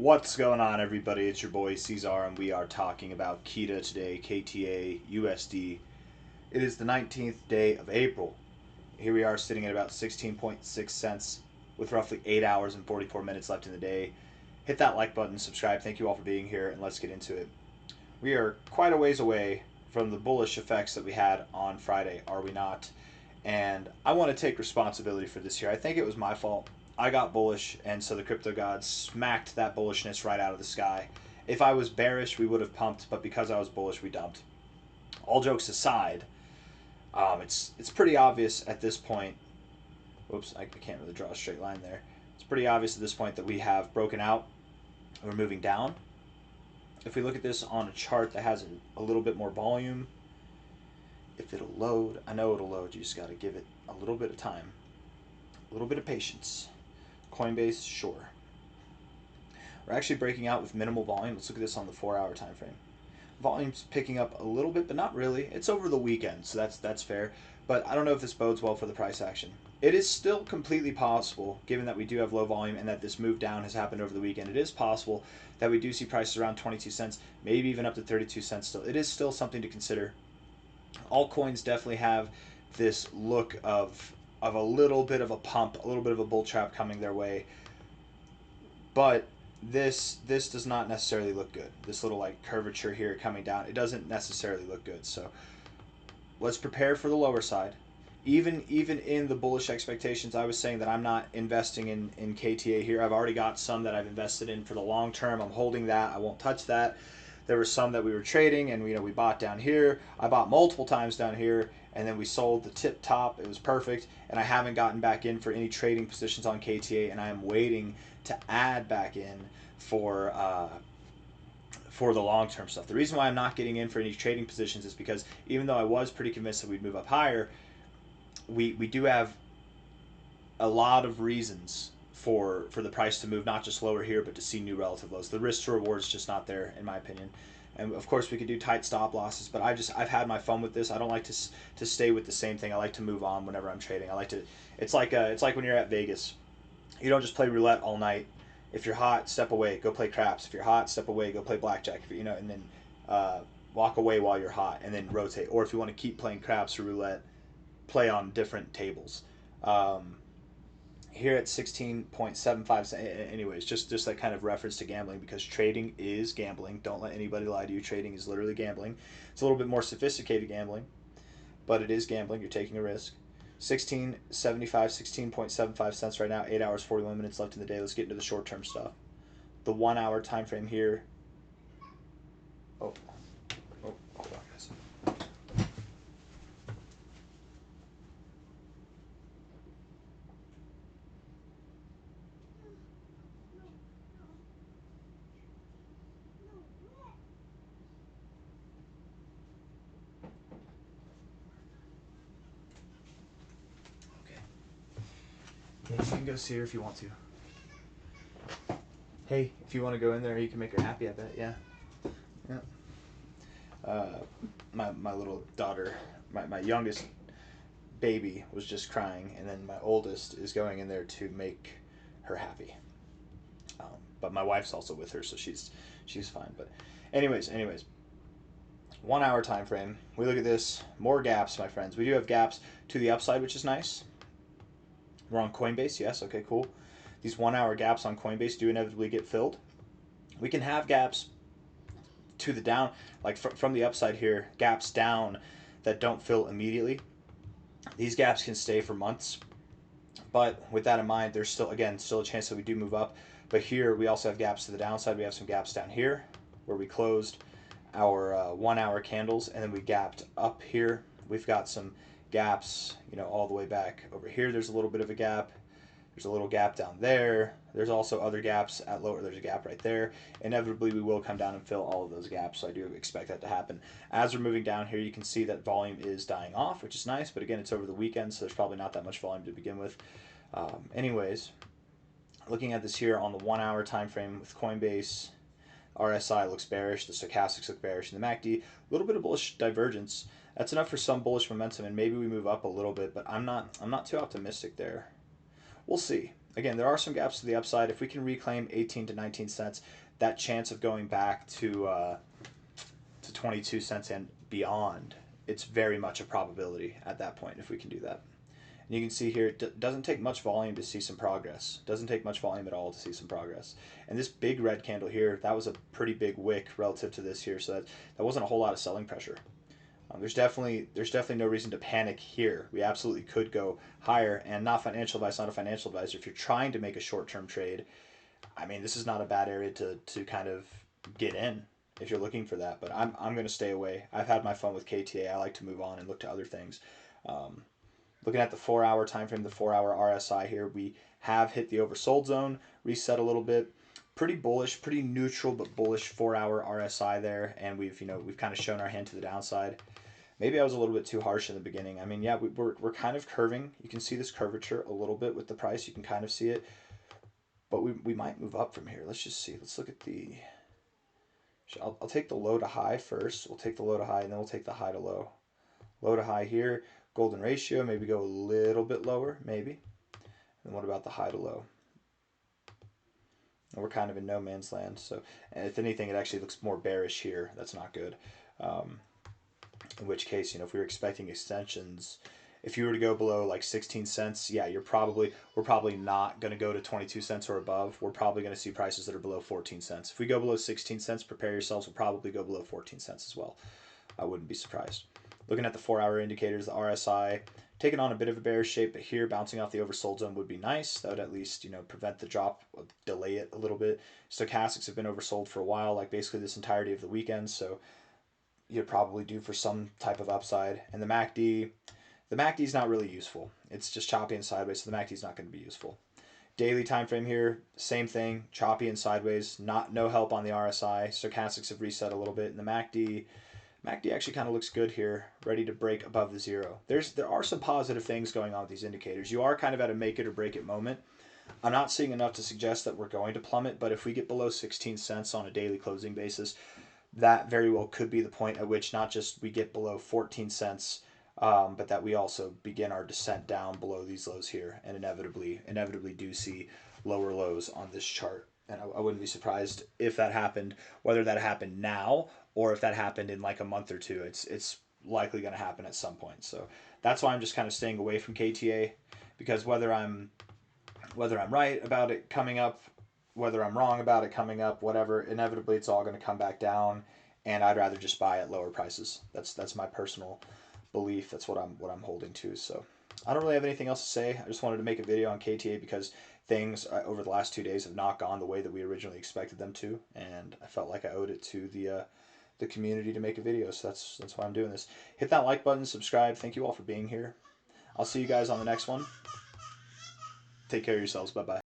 What's going on, everybody? It's your boy C-Zar, and we are talking about Keeta today, KTA, USD. It is the 19th day of April. Here we are sitting at about 16.6 cents with roughly 8 hours and 44 minutes left in the day. Hit that like button, subscribe. Thank you all for being here, and let's get into it. We are quite a ways away from the bullish effects that we had on Friday, are we not? And I want to take responsibility for this here. I think it was my fault. I got bullish, and so the crypto gods smacked that bullishness right out of the sky. If I was bearish, we would have pumped, but because I was bullish, we dumped. All jokes aside, it's pretty obvious at this point. Whoops, I can't really draw a straight line there. It's pretty obvious at this point that we have broken out. We're moving down. If we look at this on a chart that has a little bit more volume, if it'll load, I know it'll load. You just got to give it a little bit of time, a little bit of patience. Coinbase, sure. We're actually breaking out with minimal volume. Let's look at this on the 4-hour time frame. Volume's picking up a little bit, but not really. It's over the weekend, so that's fair. But I don't know if this bodes well for the price action. It is still completely possible, given that we do have low volume and that this move down has happened over the weekend. It is possible that we do see prices around 22 cents, maybe even up to 32 cents still. It is still something to consider. All coins definitely have this look of a little bit of a pump, a little bit of a bull trap coming their way. But this does not necessarily look good. This little like curvature here coming down, it doesn't necessarily look good. So let's prepare for the lower side. Even in the bullish expectations, I was saying that I'm not investing in KTA here. I've already got some that I've invested in for the long term. I'm holding that. I won't touch that. There were some that we were trading, and we bought down here. I bought multiple times down here, and then we sold the tip top. It was perfect, and I haven't gotten back in for any trading positions on KTA, and I am waiting to add back in for the long-term stuff. The reason why I'm not getting in for any trading positions is because even though I was pretty convinced that we'd move up higher, we do have a lot of reasons for the price to move not just lower here, but to see new relative lows. The risk to reward is just not there, in my opinion. And of course, we could do tight stop losses, but I've had my fun with this. I don't like to stay with the same thing. I like to move on whenever I'm trading. I like to. It's like when you're at Vegas. You don't just play roulette all night. If you're hot, step away, go play craps. If you're hot, step away, go play blackjack. If and then walk away while you're hot, and then rotate. Or if you want to keep playing craps or roulette, play on different tables. Here at 16.75, anyways, just that kind of reference to gambling, because trading is gambling. Don't let anybody lie to you. Trading is literally gambling. It's a little bit more sophisticated gambling, but it is gambling. You're taking a risk. 16.75 cents right now. 8 hours 41 minutes left in the day. Let's get into the short-term stuff. The 1-hour time frame here. Hold on, guys. Yeah, you can go see her if you want to. Hey, if you want to go in there, you can make her happy, I bet. Yeah. My little daughter, my youngest baby was just crying, and then my oldest is going in there to make her happy. But my wife's also with her, so she's fine. But anyways, 1-hour time frame. We look at this. More gaps, my friends. We do have gaps to the upside, which is nice. We're on Coinbase, yes, okay, cool. These 1-hour gaps on Coinbase do inevitably get filled. We can have gaps to the down, like from the upside here, gaps down that don't fill immediately. These gaps can stay for months, but with that in mind, there's still a chance that we do move up. But here we also have gaps to the downside. We have some gaps down here where we closed our 1-hour candles, and then we gapped up here. We've got some gaps, all the way back over here. There's a little bit of a gap. There's a little gap down there. There's also other gaps at lower. There's a gap right there. Inevitably, we will come down and fill all of those gaps, so I do expect that to happen. As we're moving down here, you can see that volume is dying off, which is nice, but again, it's over the weekend, so there's probably not that much volume to begin with. Anyways, looking at this here on the 1-hour time frame with Coinbase, RSI looks bearish, the stochastics look bearish, and the MACD, a little bit of bullish divergence. That's enough for some bullish momentum, and maybe we move up a little bit, but I'm not too optimistic there. We'll see. again, there are some gaps to the upside. If we can reclaim 18 to 19 cents, that chance of going back to 22 cents and beyond, it's very much a probability at that point if we can do that. And you can see here, it doesn't take much volume to see some progress. Doesn't take much volume at all to see some progress. And this big red candle here, that was a pretty big wick relative to this here, so that wasn't a whole lot of selling pressure. There's definitely no reason to panic here. We absolutely could go higher, and not financial advice, not a financial advisor. If you're trying to make a short-term trade, I mean, this is not a bad area to kind of get in if you're looking for that. But I'm going to stay away. I've had my fun with KTA. I like to move on and look to other things. Looking at the 4-hour time frame, the 4-hour RSI here, we have hit the oversold zone, reset a little bit. Pretty bullish, pretty neutral but bullish 4-hour RSI there, and we've kind of shown our hand to the downside. Maybe I was a little bit too harsh in the beginning. I mean, yeah, we're kind of curving. You can see this curvature a little bit with the price. You can kind of see it. But we might move up from here. Let's just see. Let's look at the... I'll take the low to high first. We'll take the low to high, and then we'll take the high to low. Low to high here. Golden ratio. Maybe go a little bit lower, maybe. And what about the high to low? And we're kind of in no man's land. So, and if anything, it actually looks more bearish here. That's not good. In which case, if we were expecting extensions, if you were to go below like 16 cents, yeah, we're probably not going to go to 22 cents or above. We're probably going to see prices that are below 14 cents. If we go below 16 cents, prepare yourselves. We'll probably go below 14 cents as well. I wouldn't be surprised. Looking at the 4-hour indicators, the RSI taking on a bit of a bearish shape, but here bouncing off the oversold zone would be nice. That would at least prevent the drop, delay it a little bit. Stochastics have been oversold for a while, like basically this entirety of the weekend, so you're probably due for some type of upside. And the MACD is not really useful. It's just choppy and sideways, so the MACD is not going to be useful. Daily time frame here, same thing, choppy and sideways, no help on the RSI. Stochastics have reset a little bit, and the MACD actually kind of looks good here, ready to break above the zero. There are some positive things going on with these indicators. You are kind of at a make it or break it moment. I'm not seeing enough to suggest that we're going to plummet, but if we get below 16 cents on a daily closing basis, that very well could be the point at which not just we get below 14 cents, but that we also begin our descent down below these lows here, and inevitably do see lower lows on this chart. And I wouldn't be surprised if that happened, whether that happened now or if that happened in like a month or two. It's likely going to happen at some point. So that's why I'm just kind of staying away from KTA, because whether I'm right about it coming up, whether I'm wrong about it coming up, whatever, inevitably it's all going to come back down, and I'd rather just buy at lower prices. That's my personal belief. That's what I'm holding to. So I don't really have anything else to say. I just wanted to make a video on KTA because things over the last 2 days have not gone the way that we originally expected them to, and I felt like I owed it to the community to make a video. So that's why I'm doing this. Hit that like button, subscribe. Thank you all for being here. I'll see you guys on the next one. Take care of yourselves. Bye-bye.